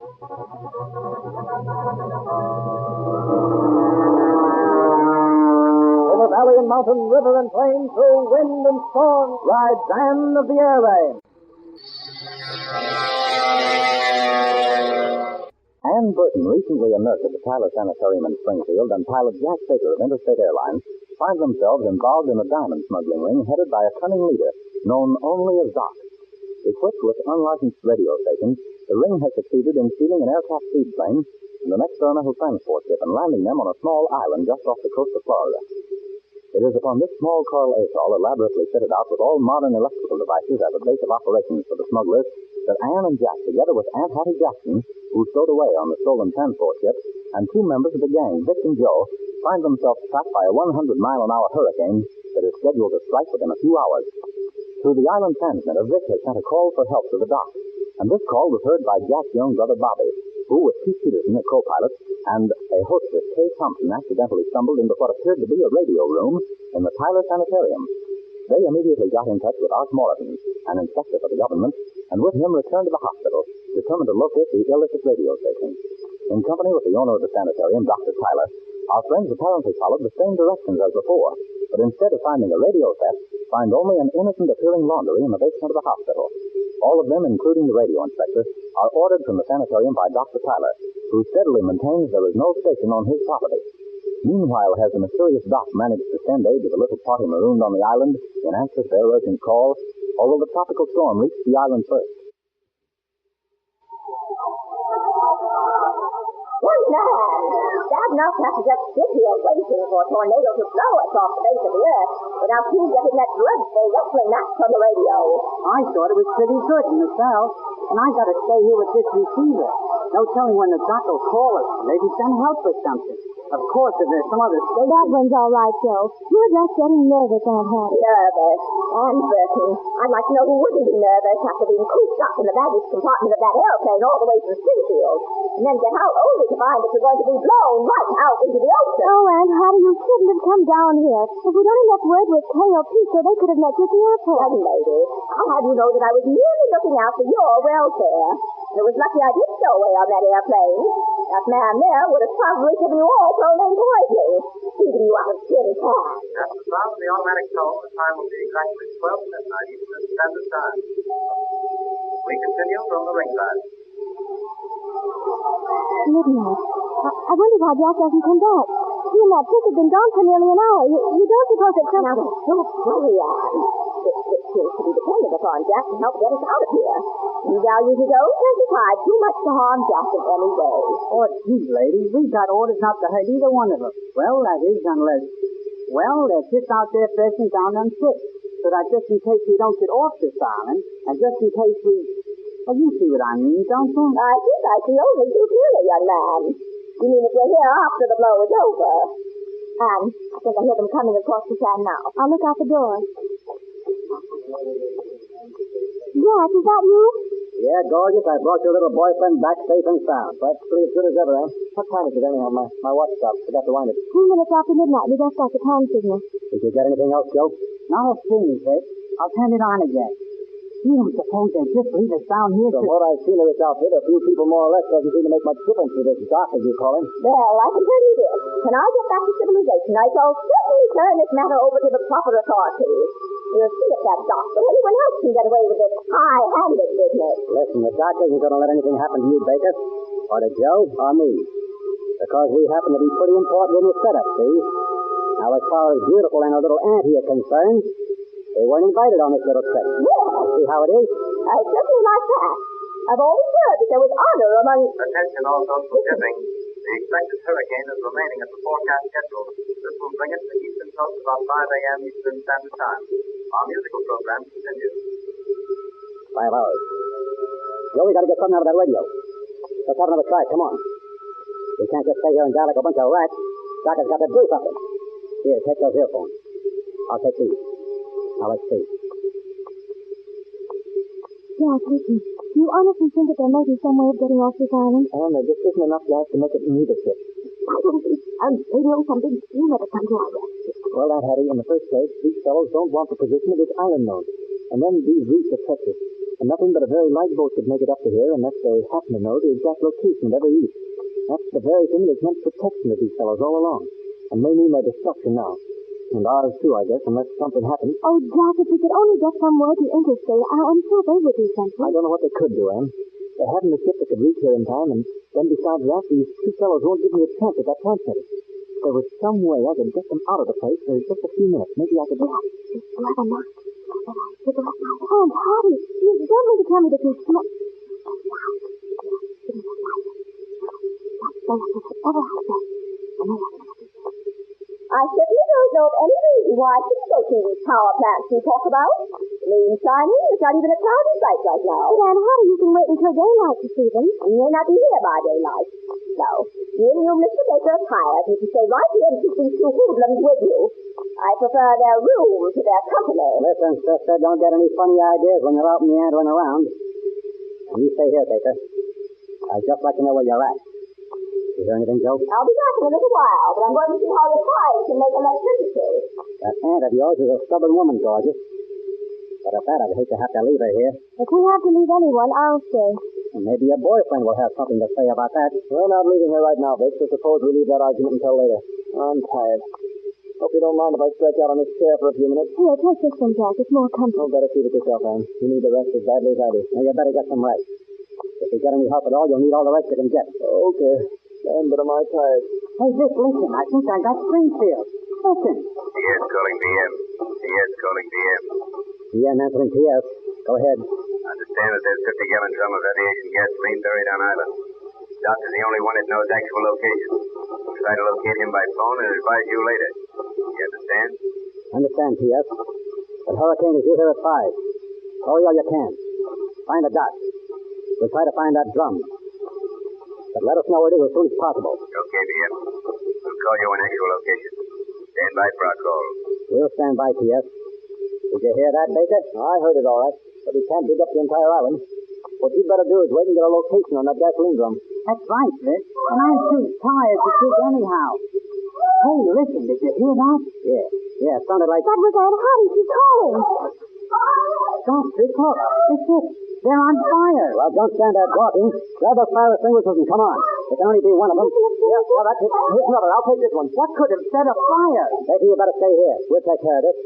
Over valley and mountain, river and plain, through wind and storm, rides Anne of the Airlanes. Ann Burton, recently a nurse at the Tyler Sanitarium in Springfield, and pilot Jack Baker of Interstate Airlines find themselves involved in a diamond smuggling ring headed by a cunning leader known only as Doc. Equipped with unlicensed radio stations, the ring has succeeded in stealing an aircraft seaplane and an experimental transport ship and landing them on a small island just off the coast of Florida. It is upon this small coral atoll, elaborately fitted out with all modern electrical devices as a base of operations for the smugglers, that Ann and Jack, together with Aunt Hattie Jackson, who stowed away on the stolen transport ship, and two members of the gang, Vic and Joe, find themselves trapped by a 100-mile-an-hour hurricane that is scheduled to strike within a few hours. Through the island transmitter, Vic has sent a call for help to the dock, and this call was heard by Jack's young brother Bobby, who, with Pete Peterson, a co-pilot, and a hostess, Kay Thompson, accidentally stumbled into what appeared to be a radio room in the Tyler Sanitarium. They immediately got in touch with Art Morrison, an inspector for the government, and with him returned to the hospital, determined to locate the illicit radio station. In company with the owner of the sanitarium, Dr. Tyler, our friends apparently followed the same directions as before, but instead of finding a radio theft, find only an innocent-appearing laundry in the basement of the hospital. All of them, including the radio inspector, are ordered from the sanitarium by Dr. Tyler, who steadily maintains there is no station on his property. Meanwhile, has the mysterious Doc managed to send aid to the little party marooned on the island in answer to their urgent call, although the tropical storm reached the island first? Young man, bad enough to have to just sit here waiting for a tornado to blow us off the face of the earth without you getting that dreadful wrestling match on the radio. I thought it was pretty good myself, and I got to stay here with this receiver. No telling when the doc will call us. Maybe send help or something. Of course, if there's some other station... That one's all right, Joe. You're just getting nervous, Aunt Hattie. Nervous? Ann Burton. I'd like to know who wouldn't be nervous after being cooped up in the baggage compartment of that airplane all the way from Springfield, and then get out only to find that you're going to be blown right out into the ocean. Oh, Aunt Hattie, you shouldn't have come down here. If we'd only left word with Kay or Pete, so they could have met you at the airport. Young lady, I'll have you know that I was merely looking out for your welfare. It was lucky I did stow away on that airplane. That man there would have probably given you all proline poison, keeping you out of skin cash. At the sound of the automatic tone, the time will be exactly 12 midnight Eastern Standard Time. We continue from the ringside. Midnight. I wonder why Jack doesn't come back. He and that chick have been gone for nearly an hour. You don't suppose it's some... Now, don't worry, Ann. It seems to be dependent upon Jack to help get us out of here. He values his own precious hide too much to harm Jack in any way. Oh, gee, lady, we got orders not to hurt either one of them. Well, that is unless... Well, they're just out there pressing down them ships, so that just in case we don't get off this island, and just in case we... Well, you see what I mean, don't you? I think I see only too clearly, young man. You mean if we're here after the blow is over? Ann, I think I hear them coming across the sand now. I'll look out the door. Jack, is that you? Yeah, gorgeous. I brought your little boyfriend back safe and sound. Practically as good as ever, eh? What time is it anyhow? My watch stopped. Forgot to wind it. 2 minutes after midnight. We just got the time signal. Did you get anything else, Joe? Not a thing, Vic. I'll turn it on again. You don't suppose they just leave us down here From what I've seen of this outfit, a few people more or less doesn't seem to make much difference to this Doc, as you call him. Well, I can tell you this. When I get back to civilization, I shall certainly turn this matter over to the proper authorities. We'll see if that Doc or anyone else can get away with this high-handed business. Listen, the Doc isn't going to let anything happen to you, Baker, or to Joe, or me. Because we happen to be pretty important in this setup, see? Now, as far as Beautiful and her little aunt here concerned, they weren't invited on this little trip. Well, see how it is? I certainly like that. I've always heard that there was honor among... Attention all those for shipping. The expected hurricane is remaining at the forecast schedule. This will bring it to the eastern coast about 5 a.m. Eastern Standard Time. Our musical program continues. 5 hours. Joe, we got to get something out of that radio. Let's have another try. Come on. We can't just stay here and die like a bunch of rats. Doc has got to do something. Here, take those earphones. I'll take these. Now, let's see. Jack, listen. Do you honestly think that there may be some way of getting off this island? And there just isn't enough gas to make it need a ship. I don't think... radio something. You never come to our rescue. Well, Aunt Hattie, in the first place, these fellows don't want the position of this island known. And then these reefs of Texas. And nothing but a very light boat could make it up to here unless they happen to know the exact location of every reef. That's the very thing that's meant protection of these fellows all along, and may mean their destruction now. And ours, too, I guess, unless something happens. Oh, Jack, if we could only get somewhere to interstate, I'm sure they would do something. I don't know what they could do, Anne. They haven't a ship that could reach here in time, and then besides that, these two fellows won't give me a chance at that transmitter. If there was some way I could get them out of the place for just a few minutes, maybe I could... Do you have a knock? Oh, Hattie, you don't mean to tell me that you smell... I certainly don't know of any reason why I shouldn't go to these power plants you talk about. The moon's shining, there's not even a cloud in sight right now. But Aunt Hattie, you can wait until daylight to see them. You may not be here by daylight. No. You and you, Mr. Baker, are tired. You can stay right here and keep these two hoodlums with you. I prefer their room to their company. Listen, sister, don't get any funny ideas when you're out meandering around. And you stay here, Baker. I'd just like to know where you're at. You hear anything, Joe? I'll be back in a little while, but I'm going to see how the tides can make electricity. That aunt of yours is a stubborn woman, Gorgeous. But at that, I'd hate to have to leave her here. If we have to leave anyone, I'll stay. And maybe your boyfriend will have something to say about that. We're not leaving her right now, Vic, so suppose we leave that argument until later. I'm tired. Hope you don't mind if I stretch out on this chair for a few minutes. Here, take this one, Jack. It's more comfortable. Oh, better keep it yourself, Anne. You need the rest as badly as I do. Now, you better get some rest. If you get any help at all, you'll need all the rest you can get. Okay. But am I tired? Hey, Vic, listen. I think I got Springfield. Listen. TS calling PM. TS calling PM. PM answering TS. Go ahead. I understand that there's 50-gallon drum of aviation gasoline buried on island. Doc is the only one that knows actual location. We'll try to locate him by phone and advise you later. You understand? Understand, TS. But Hurricane is due here at 5. Hurry all you can. Find the dock. We'll try to find that drum. But let us know where it is as soon as possible. Okay, PM. We'll call you an actual location. Stand by for our call. We'll stand by, TS. Did you hear that, Baker? I heard it all right. But we can't dig up the entire island. What you'd better do is wait and get a location on that gasoline drum. That's right, Vic. And I'm too tired to dig anyhow. Hey, listen, did you hear that? Yeah, it sounded like... That was Aunt Hattie. She's calling. Stop, Vic, look. The ship. They're on fire. Well, don't stand there gawking. Grab those fire extinguishers and come on. There can only be one of them. Yeah, that's it. Here's another. I'll take this one. What could have set a fire? Maybe you better stay here. We'll take care of this.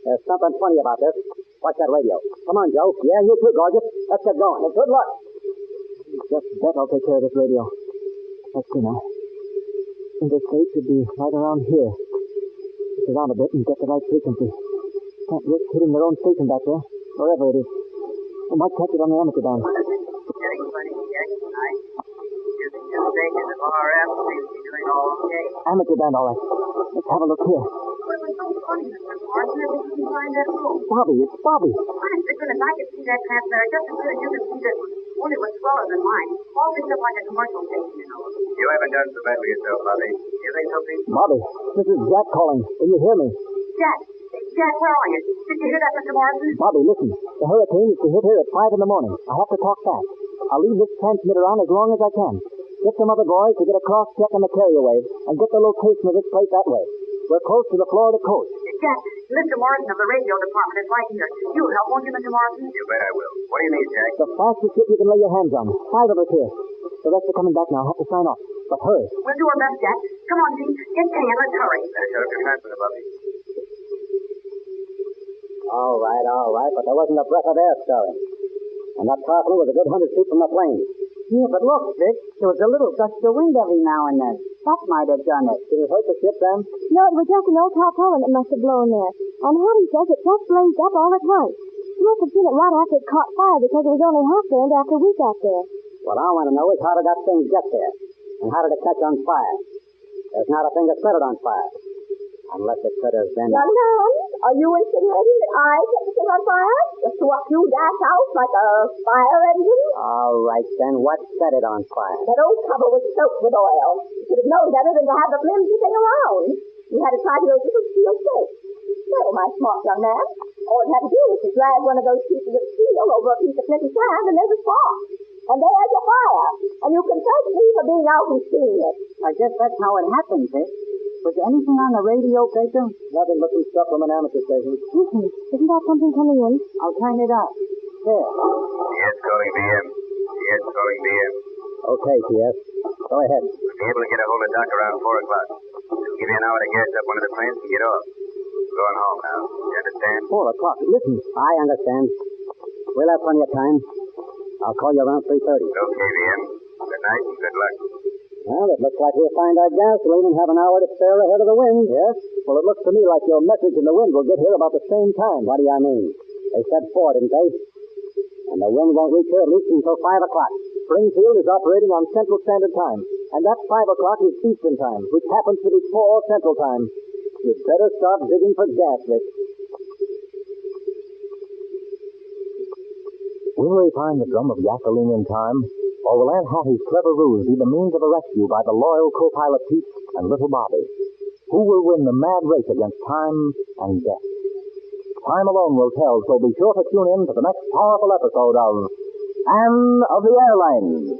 There's something funny about this. Watch that radio. Come on, Joe. Yeah, you too, Gorgeous. Let's get going. Well, good luck. Just bet I'll take care of this radio. Let's see now. Interstate should be right around here. Push around a bit and get the right frequency. Can't risk hitting their own station back there, wherever it is. We might catch it on the amateur band. Getting plenty of gas tonight. Using two stations of RF, seems to be doing all okay. Amateur band, all right. Let's have a look here. Well, it was so funny, Mr. Morris, that we couldn't find that room. Bobby, it's Bobby. Honest to goodness, I could see that transmitter just as good as you could see this one. Only it was smaller than mine. All fixed up like a commercial station, you know. You haven't done so badly yourself, Bobby. You think so, Pete? Bobby, this is Jack calling. Can you hear me? Jack, where are you? Did you hear that, Mr. Morrison? Bobby, listen. The hurricane is to hit here at 5 in the morning. I have to talk fast. I'll leave this transmitter on as long as I can. Get some other boys to get a cross-check on the carrier wave and get the location of this place that way. We're close to the Florida coast. Jack, Mr. Morrison of the radio department is right here. You'll help, won't you, Mr. Morrison? You bet I will. What do you need, Jack? The fastest ship you can lay your hands on. 5 of us here. The rest are coming back now. I'll have to sign off. But hurry. We'll do our best, Jack. Come on, Pete. Get Kay and let's hurry. Better shut up your transmitter, Bobby. All right, but there wasn't a breath of air stirring. And that tarpaulin was a good 100 feet from the plane. Yeah, but look, Vic, there was a little gust of wind every now and then. That might have done it. Did it hurt the ship, Sam? No, it was just an old tarpaulin that must have blown there. And Hattie says it just blazed up all at once. She must have seen it right after it caught fire because it was only half burned after we got there. What I want to know is how did that thing get there? And how did it catch on fire? There's not a thing to set it on fire. Unless it could have been... Young man, are you insinuating that I set the thing on fire? Just to watch you dash out like a fire engine? All right, then what set it on fire? That old cover was soaked with oil. You should have known better than to have the flimsy thing around. You had to tie to those little steel stakes. So, my smart young man, all you had to do was to drag one of those pieces of steel over a piece of flinty sand, and there's a spark. And there's your fire. And you can thank me for being out and seeing it. I guess that's how it happened, Vic. Was there anything on the radio, Baker? Nothing but some stuff from an amateur station. Listen, isn't that something coming in? I'll turn it up. Yeah. Yes, calling BM. Yes, calling BM. Okay, TS. Go ahead. We'll be able to get a hold of Doc around 4 o'clock. It'll give you an hour to gas up one of the planes and get off. We're going home now. You understand? 4 o'clock. Listen. I understand. We'll have plenty of time. I'll call you around 3:30. Okay, BM. Good night and good luck. Well, it looks like we'll find our gasoline and have an hour to spare ahead of the wind. Yes? Well, it looks to me like your message and the wind will get here about the same time. What do you mean? They said 4, didn't they? And the wind won't reach here at least until 5 o'clock. Springfield is operating on Central Standard Time, and that 5 o'clock is Eastern Time, which happens to be 4 Central Time. You'd better start digging for gas, Vic. Will they find the drum of gasoline in time? Or will Aunt Hattie's clever ruse be the means of a rescue by the loyal co-pilot Pete and little Bobby? Who will win the mad race against time and death? Time alone will tell, so be sure to tune in to the next powerful episode of Anne of the Airlines.